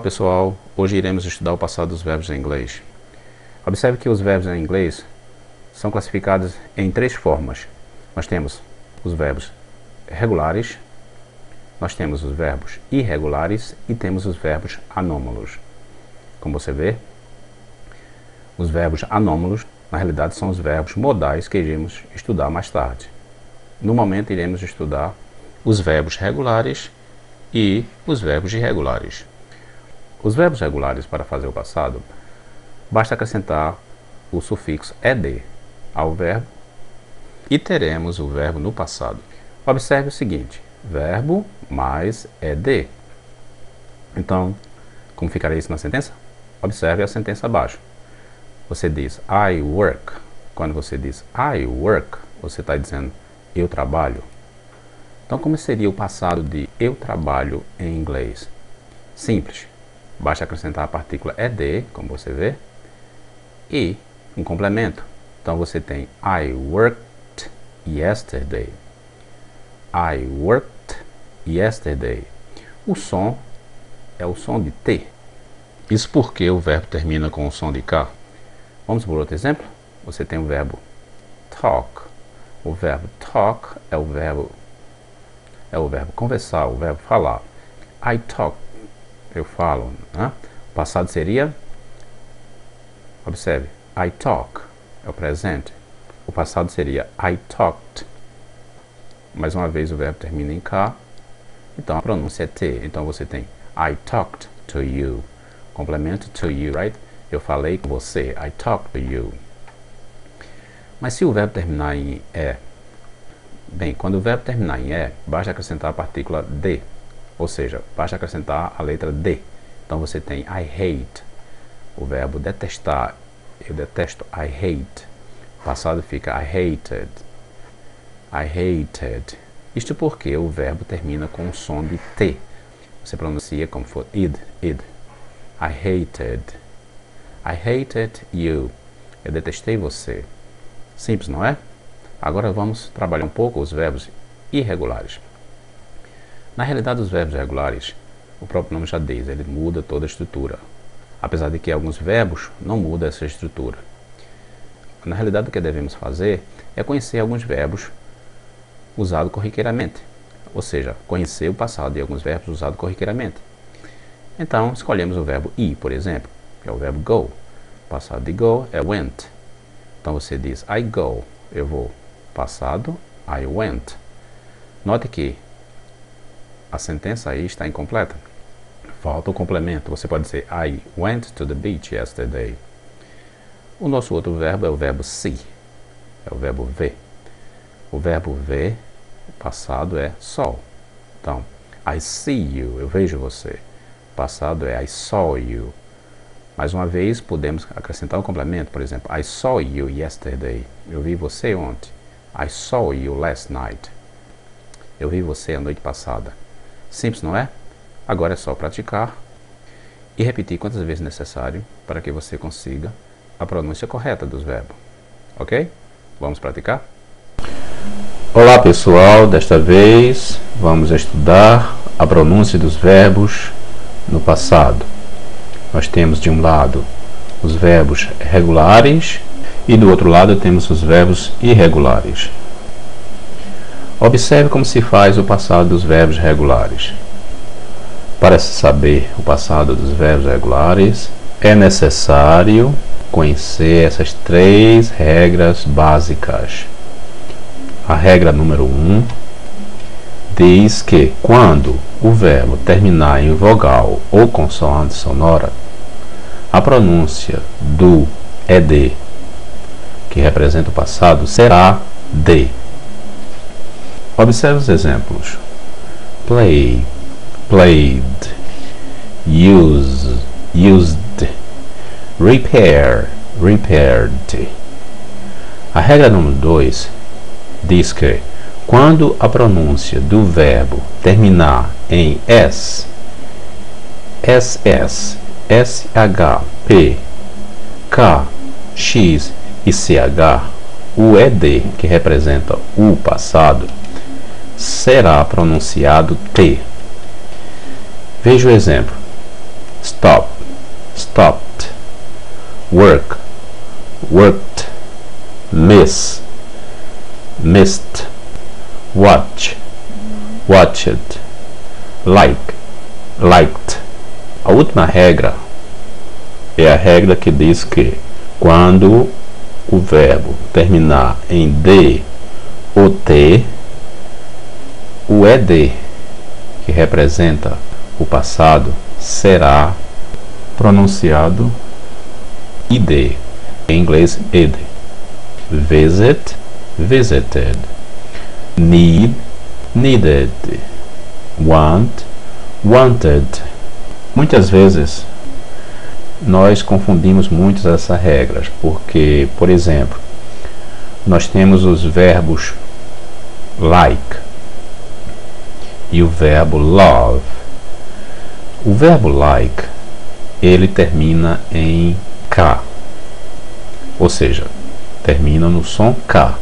pessoal, hoje iremos estudar o passado dos verbos em inglês. Observe que os verbos em inglês são classificados em três formas. Nós temos os verbos regulares, nós temos os verbos irregulares e temos os verbos anômalos. Como você vê, os verbos anômalos, na realidade, são os verbos modais que iremos estudar mais tarde. No momento, iremos estudar os verbos regulares e os verbos irregulares. Os verbos regulares, para fazer o passado, basta acrescentar o sufixo ed ao verbo e teremos o verbo no passado. Observe o seguinte: verbo mais ed. Então, como ficaria isso na sentença? Observe a sentença abaixo. Você diz I work. Quando você diz I work, você está dizendo eu trabalho. Então, como seria o passado de eu trabalho em inglês? Simples. Basta acrescentar a partícula ed, como você vê, e um complemento. Então, você tem I worked yesterday. I worked yesterday. O som é o som de T. Isso porque o verbo termina com o som de K. Vamos por outro exemplo? Você tem o verbo talk. O verbo talk é o verbo conversar, o verbo falar. I talk. Eu falo, né? O passado seria, observe, I talk, é o presente. O passado seria I talked. Mais uma vez o verbo termina em K, então a pronúncia é T. Então você tem I talked to you. Complemento to you, right? Eu falei com você, I talked to you. Mas se o verbo terminar em E, bem, quando o verbo terminar em E, basta acrescentar a partícula D. Ou seja, basta acrescentar a letra D. Então você tem I hate. O verbo detestar. Eu detesto. I hate. O passado fica I hated. I hated. Isto porque o verbo termina com o som de T. Você pronuncia como for id. I hated. I hated you. Eu detestei você. Simples, não é? Agora vamos trabalhar um pouco os verbos irregulares. Na realidade, os verbos regulares, o próprio nome já diz, ele muda toda a estrutura. Apesar de que alguns verbos não mudam essa estrutura. Na realidade, o que devemos fazer é conhecer alguns verbos usados corriqueiramente. Ou seja, conhecer o passado de alguns verbos usados corriqueiramente. Então, escolhemos o verbo ir, por exemplo, que é o verbo go. O passado de go é went. Então, você diz I go, eu vou. Passado, I went. Note que a sentença aí está incompleta. Falta o complemento. Você pode dizer I went to the beach yesterday. O nosso outro verbo é o verbo see. É o verbo ver. O verbo ver, o passado é saw. Então, I see you. Eu vejo você. O passado é I saw you. Mais uma vez, podemos acrescentar um complemento. Por exemplo, I saw you yesterday. Eu vi você ontem. I saw you last night. Eu vi você a noite passada. Simples, não é? Agora é só praticar e repetir quantas vezes necessário para que você consiga a pronúncia correta dos verbos. Ok? Vamos praticar? Olá pessoal, desta vez vamos estudar a pronúncia dos verbos no passado. Nós temos de um lado os verbos regulares e do outro lado temos os verbos irregulares. Observe como se faz o passado dos verbos regulares. Para se saber o passado dos verbos regulares, é necessário conhecer essas três regras básicas. A regra número 1 diz que quando o verbo terminar em vogal ou consoante sonora, a pronúncia do ed, que representa o passado, será D. Observe os exemplos. Play, played, use, used, repair, repaired. A regra número 2 diz que quando a pronúncia do verbo terminar em S, SS, SH, P, K, X e CH, o ED, que representa o passado, será pronunciado T. Veja o exemplo. stopped, work, worked, miss, missed, watch, watched, like, liked. A última regra é a regra que diz que quando o verbo terminar em D ou T, o ED, que representa o passado, será pronunciado ID, em inglês id. Visit, visited. Need, needed. Want, wanted. Muitas vezes nós confundimos muito essas regras, porque, por exemplo, nós temos os verbos like e o verbo love. O verbo like, ele termina em K, ou seja, termina no som K,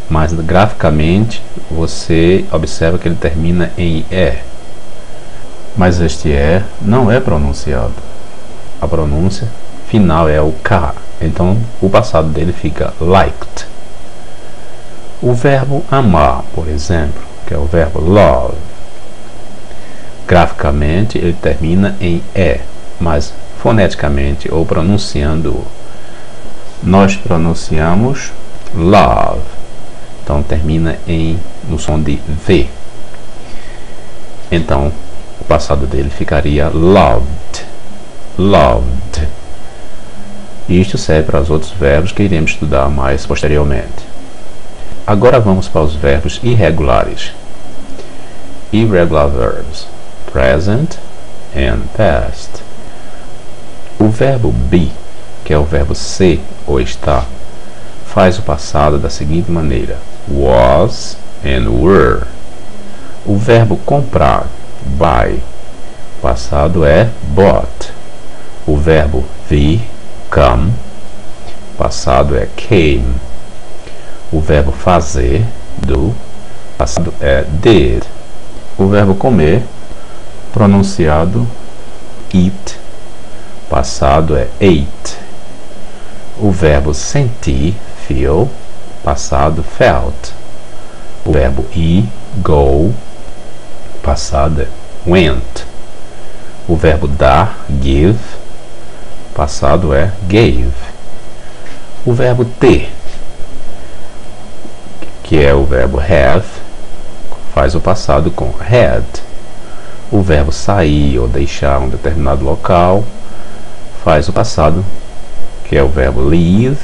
mas graficamente você observa que ele termina em E, mas este E não é pronunciado. A pronúncia final é o K, então o passado dele fica liked. O verbo amar, por exemplo, que é o verbo love, graficamente ele termina em E, mas foneticamente ou pronunciando, nós pronunciamos love, então termina no som de V. Então o passado dele ficaria loved, loved. Isto serve para os outros verbos que iremos estudar mais posteriormente. Agora vamos para os verbos irregulares. Irregular verbs, present and past. O verbo be, que é o verbo ser ou estar, faz o passado da seguinte maneira: was and were. O verbo comprar, buy, o passado é bought. O verbo vir, come, o passado é came. O verbo fazer, do, o passado é did. O verbo comer, pronunciado eat, passado é ate. O verbo sentir, feel, passado felt. O verbo ir, go, passado é went. O verbo dar, give, passado é gave. O verbo ter, que é o verbo have, faz o passado com had. O verbo sair ou deixar um determinado local faz o passado, que é o verbo leave,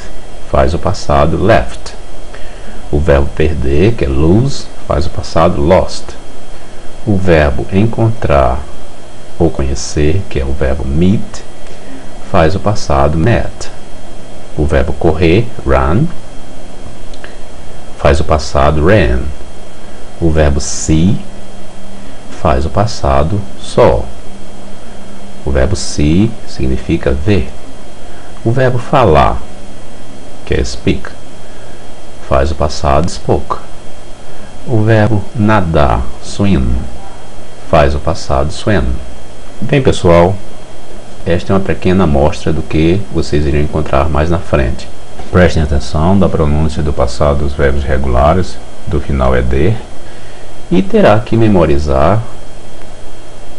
faz o passado left. O verbo perder, que é lose, faz o passado lost. O verbo encontrar ou conhecer, que é o verbo meet, faz o passado met. O verbo correr, run, faz o passado ran. O verbo see faz o passado saw. O verbo see significa ver. O verbo falar, que é speak, faz o passado spoke. O verbo nadar, swim, faz o passado swam. Bem, pessoal, esta é uma pequena amostra do que vocês irão encontrar mais na frente. Prestem atenção da pronúncia do passado dos verbos regulares, do final é D, e terá que memorizar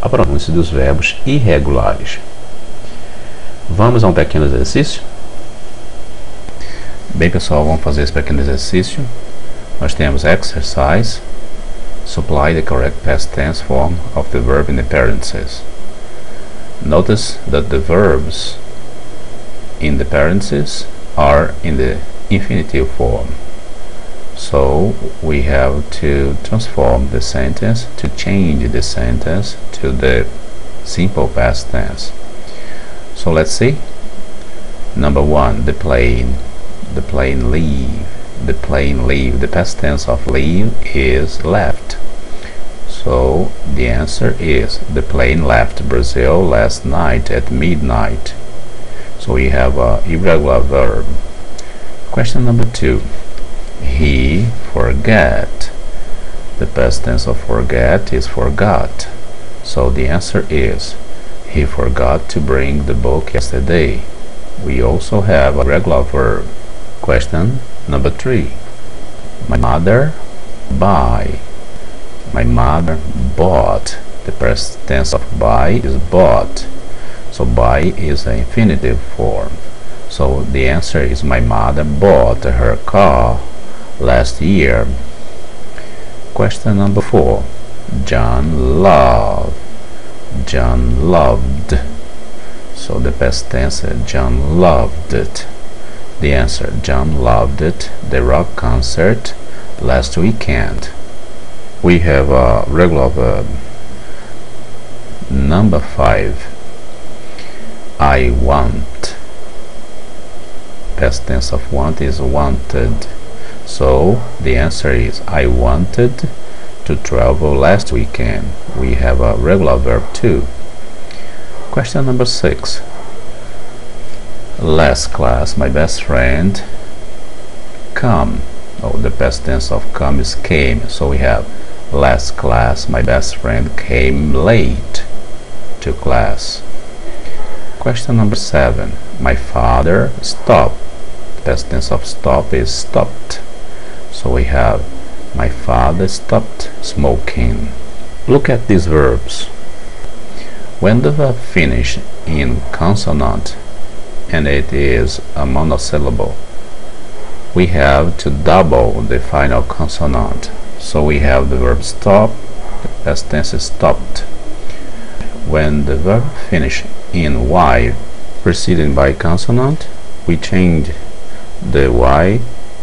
a pronúncia dos verbos irregulares. Vamos a um pequeno exercício? Bem, pessoal, vamos fazer esse pequeno exercício. Nós temos exercise, supply the correct past tense form of the verb in the parentheses. Notice that the verbs in the parentheses are in the infinitive form. So we have to transform the sentence, to change the sentence to the simple past tense. So let's see. Number one, the plane leave. The plane leave. The past tense of leave is left. So the answer is the plane left Brazil last night at midnight. So we have an irregular verb. Question number two. He forgot. The past tense of forget is forgot. So the answer is He forgot to bring the book yesterday. We also have a regular verb. Question number 3. My mother buy. My mother bought. The past tense of buy is bought. So buy is an infinitive form. So the answer is my mother bought her car last year. Question number 4. John loved. John loved. So the past tense, John loved it. The answer, John loved it, the rock concert last weekend. We have a regular verb. Number 5. I want. Past tense of want is wanted. So the answer is I wanted to travel last weekend. We have a regular verb too. Question number 6. Last class, my best friend come. Oh, the past tense of come is came. So we have last class, my best friend came late to class. Question number 7. My father stopped. The past tense of stop is stopped. So we have my father stopped smoking. Look at these verbs. When the verb finish in consonant and it is a monosyllable, we have to double the final consonant. So we have the verb stop, the past tense is stopped. When the verb finish in Y preceded by consonant, we change the Y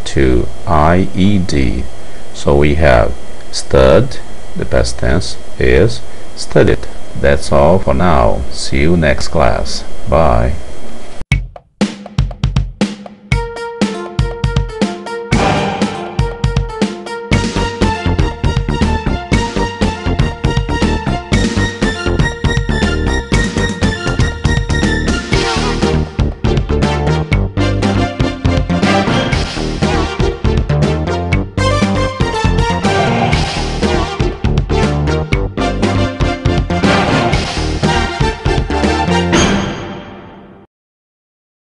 to IED. So we have stud, the past tense is studied. That's all for now. See you next class. Bye.